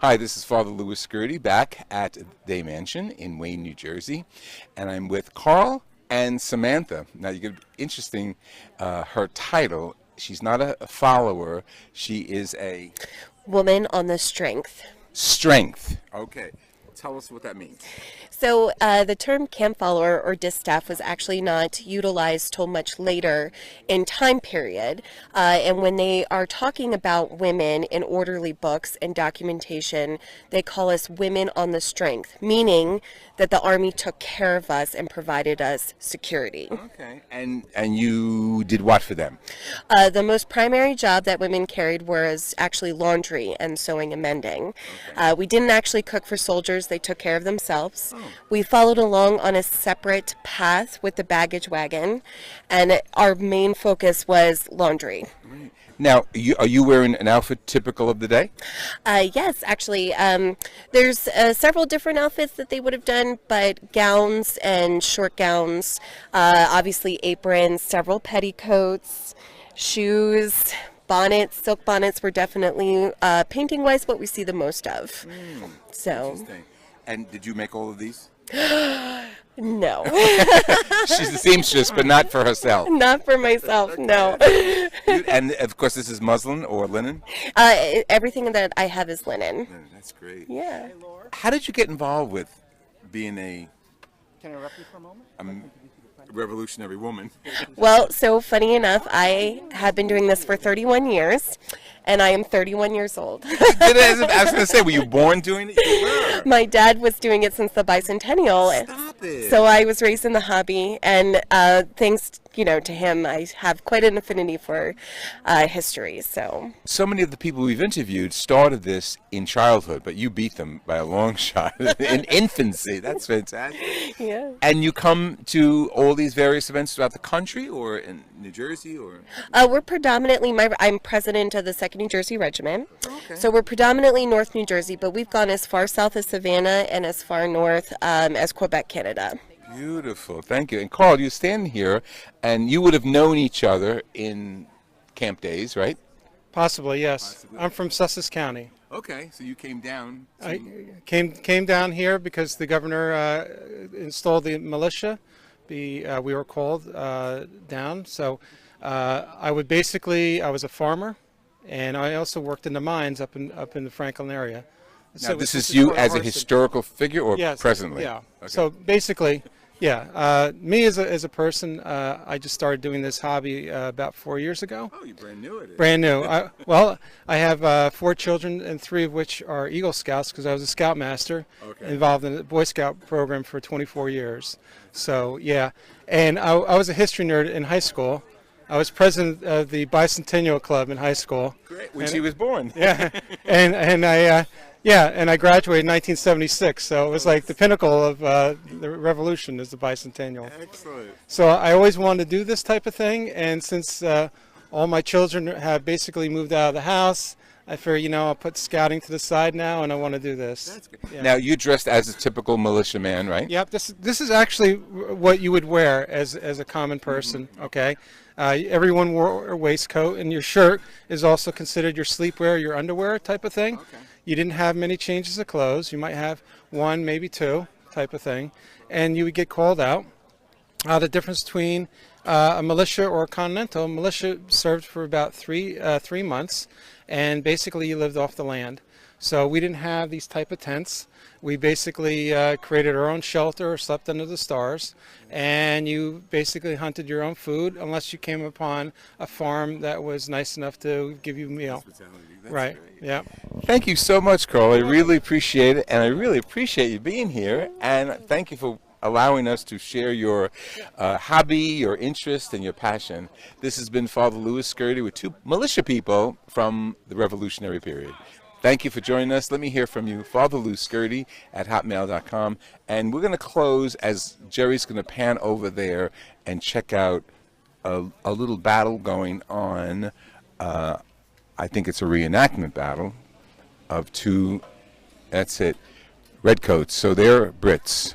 Hi, this is Father Louis Scurti back at Dey Mansion in Wayne, New Jersey, and I'm with Carl and Samantha. Now, you get interesting. Her title. She's not a follower. She is a Woman on the strength. strength. Okay, tell us what that means. So the term camp follower or distaff was actually not utilized till much later in time period. And when they are talking about women in orderly books and documentation, they call us women on the strength, meaning that the Army took care of us and provided us security. Okay, and you did what for them? The most primary job that women carried was actually laundry and sewing and mending. Okay. We didn't actually cook for soldiers. They took care of themselves. Oh. We followed along on a separate path with the baggage wagon, and our main focus was laundry. Right. Now, are you wearing an outfit typical of the day? Yes, actually, there's several different outfits that they would have done, but gowns and short gowns, obviously aprons, several petticoats, shoes, bonnets. Silk bonnets were definitely, painting-wise, what we see the most of. So. Interesting. And did you make all of these? No. She's the seamstress, but not for herself. Not for myself, no. And of course, this is muslin or linen? Everything that I have is linen. That's great. Yeah. How did you get involved with being a Can I interrupt you for a moment? revolutionary woman? Well, so funny enough, I have been doing this for 31 years, and I am 31 years old. I was going to say, were you born doing it? You were. My dad was doing it since the bicentennial. Stop it. So I was raised in the hobby, and thanks, to him, I have quite an affinity for history. So many of the people we've interviewed started this in childhood, but you beat them by a long shot in infancy. That's fantastic. yeah. And you come to all these various events throughout the country, or in New Jersey, or? We're predominantly, I'm president of the 2nd New Jersey Regiment. Okay. So we're predominantly North New Jersey, but we've gone as far south as Savannah and as far north as Quebec, Canada. Beautiful. Thank you. And Carl, you stand here, and you would have known each other in camp days, right? Possibly, yes. Possibly. I'm from Sussex County. Okay, so you came down. I came down here because the governor installed the militia. We were called down. So I was a farmer, and I also worked in the mines up in the Franklin area. Now, this is you as a Harston. historical figure, or Yes, presently? Yeah. Okay. So basically, yeah. Me as a person, I just started doing this hobby about 4 years ago. Oh, you're brand new at it. Brand new. I have 4 children, and 3 of which are Eagle Scouts because I was a Scoutmaster involved in the Boy Scout program for 24 years. So, yeah. And I was a history nerd in high school. I was president of the Bicentennial Club in high school. Great. When she was born. Yeah. And I graduated in 1976, so it was like the pinnacle of the revolution is the bicentennial. Excellent. So I always wanted to do this type of thing, and since all my children have basically moved out of the house, I figured, I'll put scouting to the side now, and I want to do this. That's good. Yeah. Now, you dressed as a typical militiaman, right? Yep, this is actually what you would wear as a common person, okay? Everyone wore a waistcoat, and your shirt is also considered your sleepwear, your underwear type of thing. Okay. You didn't have many changes of clothes. You might have 1, maybe 2 type of thing. And you would get called out. The difference between a militia or a continental, militia served for about 3 months, and basically you lived off the land. So we didn't have these type of tents. We basically created our own shelter or slept under the stars, and you basically hunted your own food unless you came upon a farm that was nice enough to give you a meal. That's Right, great. yeah. Thank you so much, Carl. I really appreciate it, and I really appreciate you being here, and thank you for allowing us to share your hobby, your interest, and your passion. This has been Father Louis Scurti with 2 militia people from the Revolutionary period. Thank you for joining us. Let me hear from you, Father Louis Scurti at hotmail.com. And we're going to close as Jerry's going to pan over there and check out a little battle going on. I think it's a reenactment battle of 2, that's it, redcoats. So they're Brits,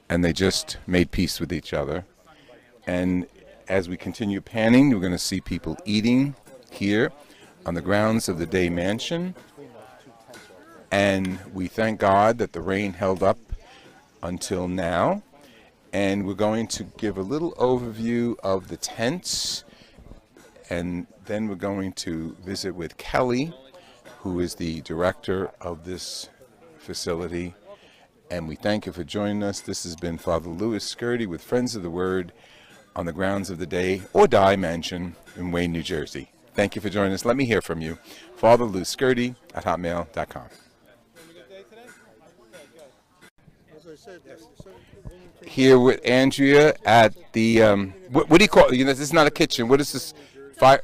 and they just made peace with each other. And as we continue panning, we're going to see people eating here on the grounds of the Dey Mansion. and we thank God that the rain held up until now. And we're going to give a little overview of the tents, and then we're going to visit with Kelly, who is the director of this facility. And we thank you for joining us. This has been Father Louis Scurti with Friends of the Word on the grounds of the Dey or Dey Mansion in Wayne, New Jersey. Thank you for joining us. Let me hear from you. Father Louis Scurti at hotmail.com. Here with Andrea at the, what do you call it? This is not a kitchen. What is this? Fire?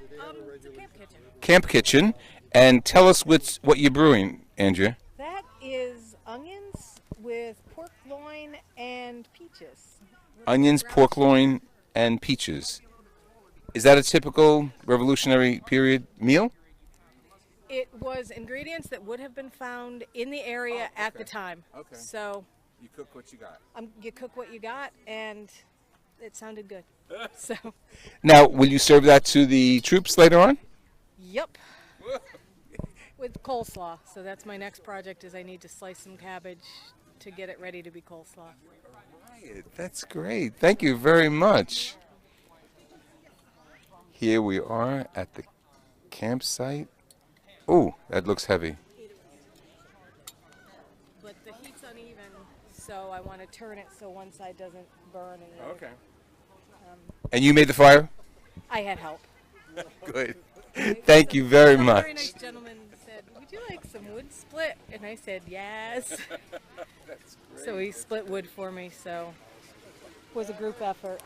It's a camp kitchen. Camp kitchen. And tell us what you're brewing, Andrea. That is onions with pork loin and peaches. Onions, pork loin, and peaches. Is that a typical Revolutionary period meal? It was ingredients that would have been found in the area at the time. Okay. So You cook what you got. you cook what you got, and it sounded good. So, Now, will you serve that to the troops later on? yep. With coleslaw. So that's my next project is I need to slice some cabbage to get it ready to be coleslaw. Right, that's great. Thank you very much. Here we are at the campsite. Oh, that looks heavy. But the heat's uneven, so I want to turn it so one side doesn't burn. And And you made the fire? I had help. Good. Thank you very A much. very nice gentleman said, "Would you like some wood split?" And I said, "Yes." So he split wood for me. So it was a group effort.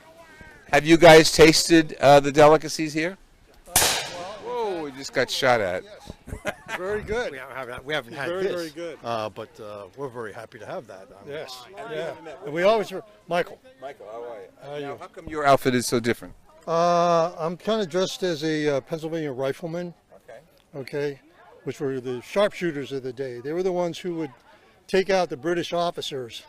Have you guys tasted the delicacies here? Whoa, we just got shot at. Very good. We haven't had Very, this, very good. but we're very happy to have that. Yes. Yeah. And we always Michael. Michael, how are you? How are you? Now, how come your outfit is so different? I'm kind of dressed as a Pennsylvania rifleman. Okay. Okay, which were the sharpshooters of the day. They were the ones who would take out the British officers.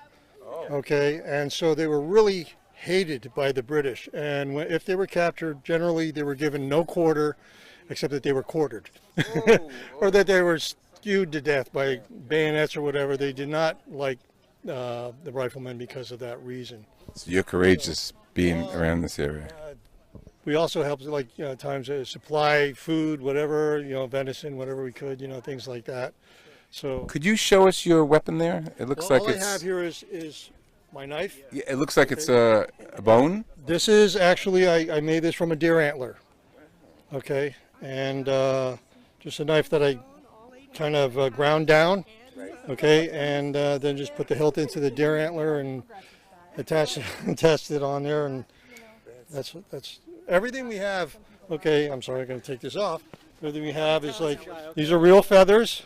Oh. Okay, and so they were really hated by the British. And if they were captured, generally they were given no quarter, except that they were quartered, or that they were skewed to death by bayonets or whatever. They did not like the riflemen because of that reason. So you're courageous being around this area. We also helped, like, times supply food, whatever, venison, whatever we could, things like that. So Could you show us your weapon there? It looks like all it's. I have here is my knife. Yeah, it looks like it's a bone. This is actually, I made this from a deer antler. Okay, and just a knife that I kind of ground down. Okay, and then just put the hilt into the deer antler and attach it on there, and that's everything we have. Okay, I'm sorry, I'm going to take this off. Everything we have is like, these are real feathers.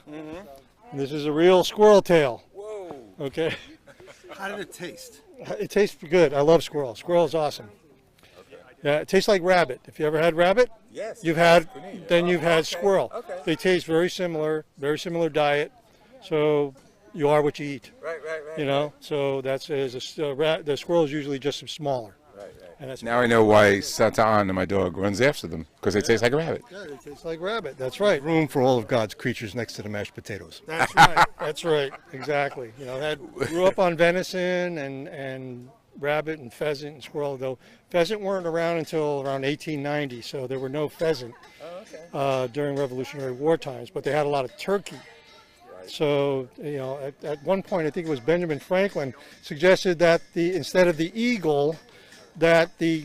And this is a real squirrel tail. Whoa. Okay. How did it taste? It tastes good. I love squirrel. Squirrel is awesome. Yeah, it tastes like rabbit. If you ever had rabbit, Yes. you've had squirrel. Okay. They taste very similar diet. So you are what you eat. Right. So the squirrel is usually just smaller. Right. And that's Now I know why Satan and my dog runs after them, because they taste like a rabbit. Yeah, they taste like rabbit. That's right. Room for all of God's creatures next to the mashed potatoes. That's right. That's right. Exactly. Grew up on venison and rabbit and pheasant and squirrel. Though pheasant weren't around until around 1890, so there were no pheasant during Revolutionary War times. But they had a lot of turkey. So at one point, I think it was Benjamin Franklin suggested that instead of the eagle, that the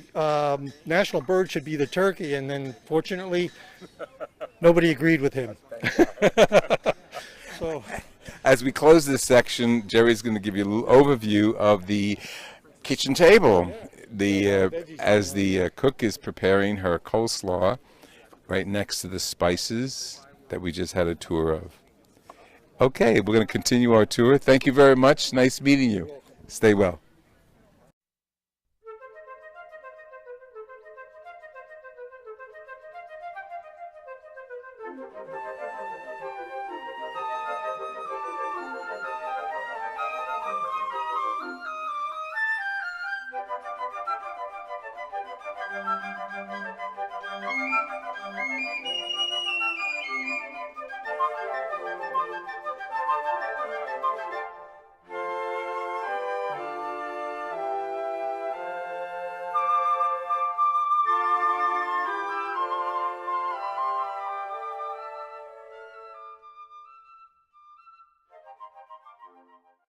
national bird should be the turkey, and then fortunately nobody agreed with him. So As we close this section, Jerry's going to give you a little overview of the kitchen table. As the cook is preparing her coleslaw right next to the spices that we just had a tour of. Okay, we're going to continue our tour. Thank you very much. Nice meeting you. Stay well.